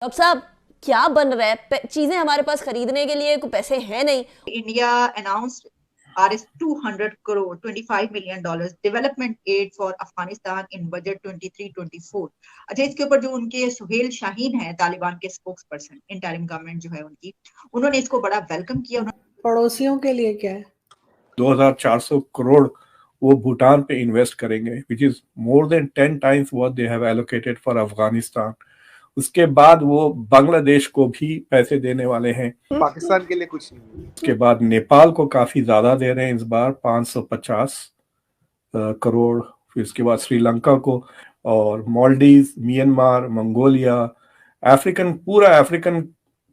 अब साहब क्या बन रहा है? चीजें हमारे पास खरीदने के लिए कोई पैसे हैं नहीं। India announced Rs 200 crore, $25 million development aid for Afghanistan in budget 23-24। अच्छा, इसके ऊपर जो उनके सुहेल शाहीन है, तालिबान के स्पोक्स पर्सन, इंटरिम गवर्नमेंट जो है उनकी, उन्होंने इसको बड़ा वेलकम किया। पड़ोसियों के लिए क्या है? 2400 करोड़ वो भूटान पे इन्वेस्ट करेंगे, which is more than 10 times what they have allocated for Afghanistan. उसके बाद वो बांग्लादेश को भी पैसे देने वाले हैं, पाकिस्तान के लिए कुछ नहीं। उसके बाद नेपाल को काफी ज्यादा दे रहे हैं इस बार 550 करोड़। फिर इसके बाद श्रीलंका को, और मालदीव, म्यांमार, मंगोलिया, पूरा अफ्रीकन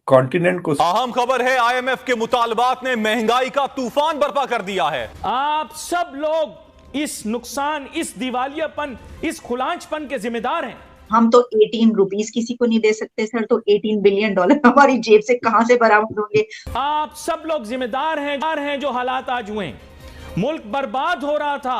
कॉन्टिनेंट को। अहम खबर है, आईएमएफ के मुतालबात ने महंगाई का तूफान बर्पा कर दिया है। आप सब लोग इस नुकसान, इस दिवालियापन, इस खुलांचपन के जिम्मेदार हैं। हम तो 18 रुपीस किसी को नहीं दे सकते सर, तो $18 बिलियन हमारी जेब से कहां से बरामद होंगे? आप सब लोग जिम्मेदार हैं जो हालात आज हुए। मुल्क बर्बाद हो रहा था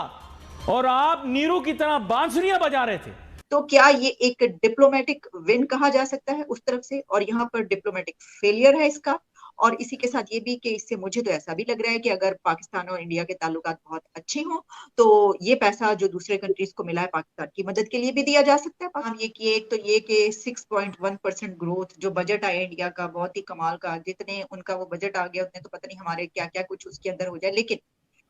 और आप नीरू की तरह बांसुरियां बजा रहे थे। तो क्या ये एक डिप्लोमेटिक विन कहा जा सकता है उस तरफ से, और यहाँ पर डिप्लोमेटिक फेलियर है इसका? और इसी के साथ ये भी कि इससे मुझे तो ऐसा भी लग रहा है कि अगर पाकिस्तान और इंडिया के ताल्लुकात बहुत अच्छे हों तो ये पैसा जो दूसरे कंट्रीज को मिला है पाकिस्तान की मदद के लिए भी दिया जा सकता है। हम ये कि एक तो ये कि 6.1% ग्रोथ जो बजट आया इंडिया का, बहुत ही कमाल का। जितने उनका वो बजट आ गया उतने तो पता नहीं हमारे क्या क्या कुछ उसके अंदर हो जाए। लेकिन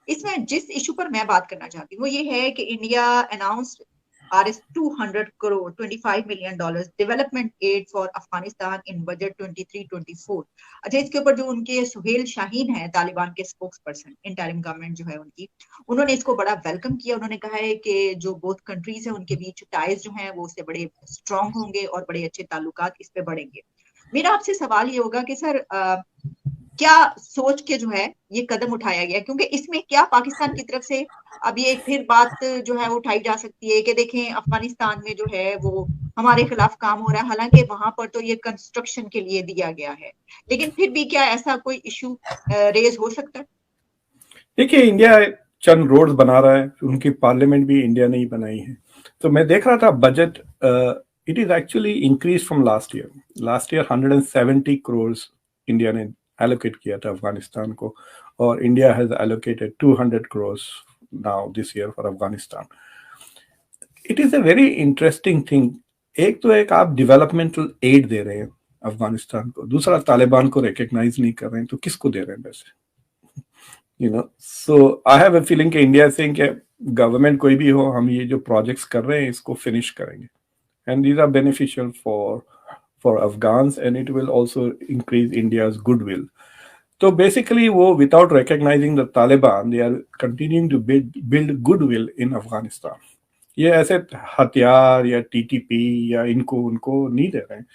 इसमें जिस इशू पर मैं बात करना चाहती हूँ वो ये है कि India announced Rs 200 crore, $25 million development aid for Afghanistan in budget 23-24। अच्छा, इसके ऊपर जो उनके सुहेल शाहीन है, तालिबान के स्पोक्स पर्सन, इंटरिम गवर्नमेंट जो है उनकी, उन्होंने इसको बड़ा वेलकम किया। उन्होंने कहा है कि जो बोथ कंट्रीज है उनके बीच टाइज जो है वो उससे बड़े स्ट्रांग होंगे और बड़े अच्छे ताल्लुकात इस पे बढ़ेंगे। मेरा आपसे सवाल ये होगा कि सर क्या सोच के जो है ये कदम उठाया गया, क्योंकि इसमें क्या पाकिस्तान की तरफ से अब ये फिर बात जो है उठाई जा सकती है कि देखें अफगानिस्तान में जो है वो हमारे खिलाफ काम हो रहा है, हालांकि वहां पर तो ये कंस्ट्रक्शन के लिए दिया गया है, लेकिन फिर भी क्या ऐसा कोई इशू रेज हो सकता है? देखिए, इंडिया चंद रोड्स बना रहा है, उनकी पार्लियामेंट भी इंडिया ने ही बनाई है। तो मैं देख रहा था budget, it is actually increase from last year 170 crore India ने एलोकेट किया था अफगानिस्तान को, और India has allocated 200 crore now this year for Afghanistan. It is a very interesting thing. एक आप डेवलपमेंटल एड दे रहे हैं अफगानिस्तान को, दूसरा तालिबान को रिकॉग्नाइज नहीं कर रहे हैं, तो किसको दे रहे हैं पैसे? So I have a feeling कि इंडिया से कि गवर्नमेंट कोई भी हो, हम ये जो प्रोजेक्ट्स कर रहे हैं इसको फिनिश करेंगे, and these are beneficial for Afghans and it will also increase India's goodwill. So basically वो without recognizing the Taliban, they are continuing to build goodwill in Afghanistan. ये ऐसे हथियार या टीटीपी या इनको उनको नहीं दे रहे हैं।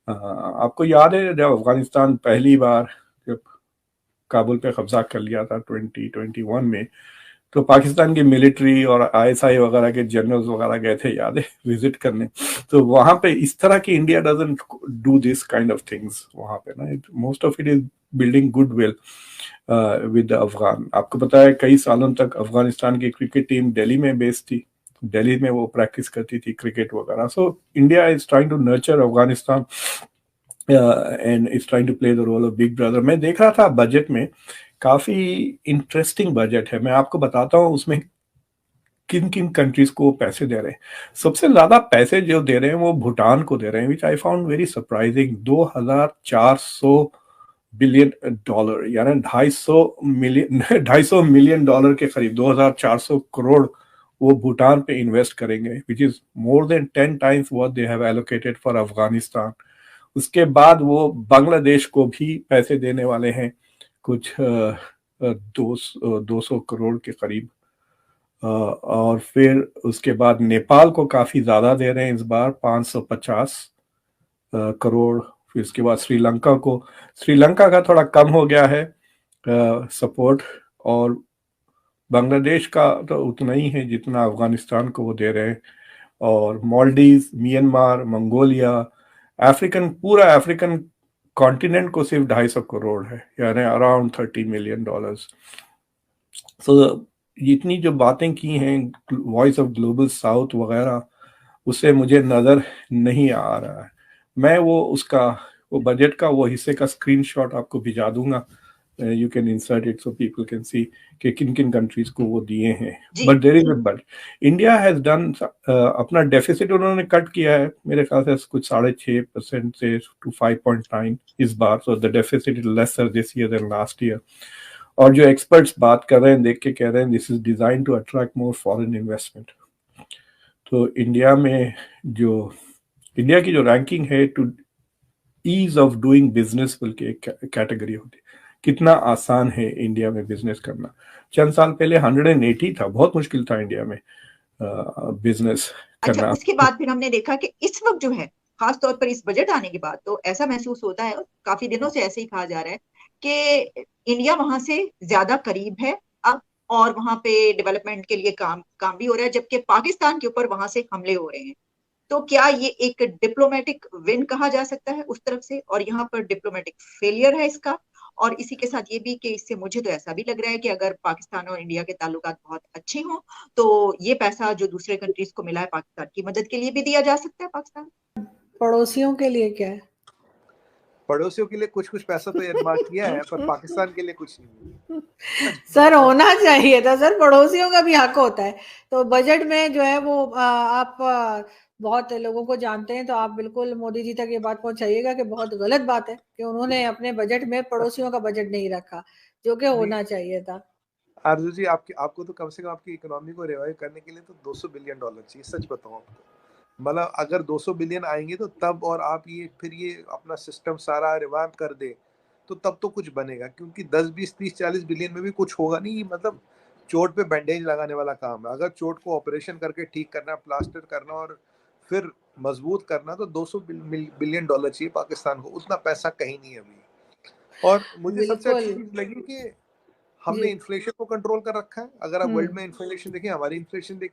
आपको याद है जब अफगानिस्तान पहली बार जब काबुल पे कब्जा कर लिया था 2021 में, तो पाकिस्तान की मिलिट्री और आईएसआई वगैरह के जनरल्स वगैरह गए थे, याद है, विजिट करने। तो वहां पे इस तरह की India doesn't do this kind of things वहां पे ना। Most of it is building goodwill with the Afghan. आपको पता है कई सालों तक अफगानिस्तान की क्रिकेट टीम दिल्ली में बेस्ड थी, दिल्ली में वो प्रैक्टिस करती थी क्रिकेट वगैरह। So India is trying to nurture Afghanistan and is trying to play the role of big brother. मैं देख रहा था बजट में, काफी इंटरेस्टिंग बजट है। मैं आपको बताता हूँ उसमें किन किन कंट्रीज को पैसे दे रहे हैं। सबसे ज्यादा पैसे जो दे रहे हैं वो भूटान को दे रहे हैं, which I found very surprising. 2400 billion dollar, यानी 250 मिलियन डॉलर के करीब, 2400 करोड़ वो भूटान पे इन्वेस्ट करेंगे, which is more than 10 times what they have allocated for Afghanistan. उसके बाद वो बांग्लादेश को भी पैसे देने वाले हैं, कुछ 200 करोड़ के करीब। और फिर उसके बाद नेपाल को काफी ज्यादा दे रहे हैं इस बार, 550 करोड़। फिर उसके बाद श्रीलंका का थोड़ा कम हो गया है सपोर्ट, और बांग्लादेश का तो उतना ही है जितना अफगानिस्तान को वो दे रहे हैं। और मालदीव, म्यांमार, मंगोलिया, पूरा अफ्रीकन कॉन्टिनेंट को सिर्फ 250 करोड़ है, यानी अराउंड $30 मिलियन। सो इतनी जो बातें की हैं वॉइस ऑफ ग्लोबल साउथ वगैरह, उससे मुझे नजर नहीं आ रहा है। मैं वो बजट का वो हिस्से का स्क्रीनशॉट आपको भिजा दूंगा. You can insert it so people can see कि किन किन कंट्रीज को वो दिए हैं. जी but there is a but. India has done अपना डेफिसिट उन्होंने कट किया है मेरे ख्याल से कुछ 6.5% से to 5.9 इस बार. So the deficit is lesser this year than last year. और जो एक्सपर्ट्स बात कर रहे हैं देख के कह रहे हैं this is design to attract more foreign investment. तो इंडिया की जो रैंकिंग है to ease of doing business बोल के एक कैटेगरी होती है. कितना आसान है इंडिया में बिजनेस करना. चंद साल पहले 180 था. बहुत मुश्किल था इंडिया में बिजनेस अच्छा, करना. उसके बाद फिर हमने देखा कि इस वक्त जो है खास तौर पर इस बजट आने के बाद तो ऐसा महसूस होता है, और काफी दिनों से ऐसे ही कहा जा रहा है कि इंडिया वहां से ज्यादा करीब है अब, और वहां पे डेवलपमेंट के लिए काम भी हो रहा है, जबकि पाकिस्तान के ऊपर वहां से हमले हो रहे हैं. तो क्या ये एक डिप्लोमेटिक विन कहा जा सकता है उस तरफ से, और यहाँ पर डिप्लोमेटिक फेलियर है इसका? और इसी के साथ ये भी कि इससे मुझे तो ऐसा भी लग रहा है कि अगर पाकिस्तान और इंडिया के ताल्लुकात बहुत अच्छे हों तो ये पैसा जो दूसरे कंट्रीज को मिला है पाकिस्तान की मदद के लिए भी दिया जा सकता है. पाकिस्तान पड़ोसियों के लिए क्या है? पड़ोसियों के लिए कुछ कुछ पैसा तो इर्मार्क किया है, पर पाकिस्तान के लिए कुछ नहीं. सर होना चाहिए था सर, पड़ोसियों का भी हक होता है. तो बजट में जो है वो आप बहुत लोगों को जानते हैं, तो आप बिल्कुल मोदी जी तक ये बात पहुंचाइएगा कि बहुत गलत बात है कि उन्होंने अपने बजट में पड़ोसियों का बजट नहीं रखा, जो कि होना चाहिए था. आरजू जी, आपको तो कम से कम आपकी इकोनॉमी को रिवाइव करने के लिए तो $200 बिलियन चाहिए. सच बताऊं आपको, मतलब अगर 200 बिलियन आएंगे तो तब, और आप ये अपना सिस्टम सारा रिवाइव कर दे तो तब तो कुछ बनेगा. क्योंकि 10, 20, 30, 40 बिलियन में भी कुछ होगा नहीं. मतलब चोट पे बैंडेज लगाने वाला काम है. अगर चोट को ऑपरेशन करके ठीक करना, प्लास्टर करना और फिर मजबूत करना, तो $200 बिलियन चाहिए पाकिस्तान को. उतना पैसा कहीं नहीं है अभी. और मुझे सबसे अच्छी बिल्कुल चीज लगी कि हमने जी. इन्फ्लेशन को कंट्रोल कर रखा है. अगर आप वर्ल्ड में इन्फ्लेशन देखें, हमारी इन्फ्लेशन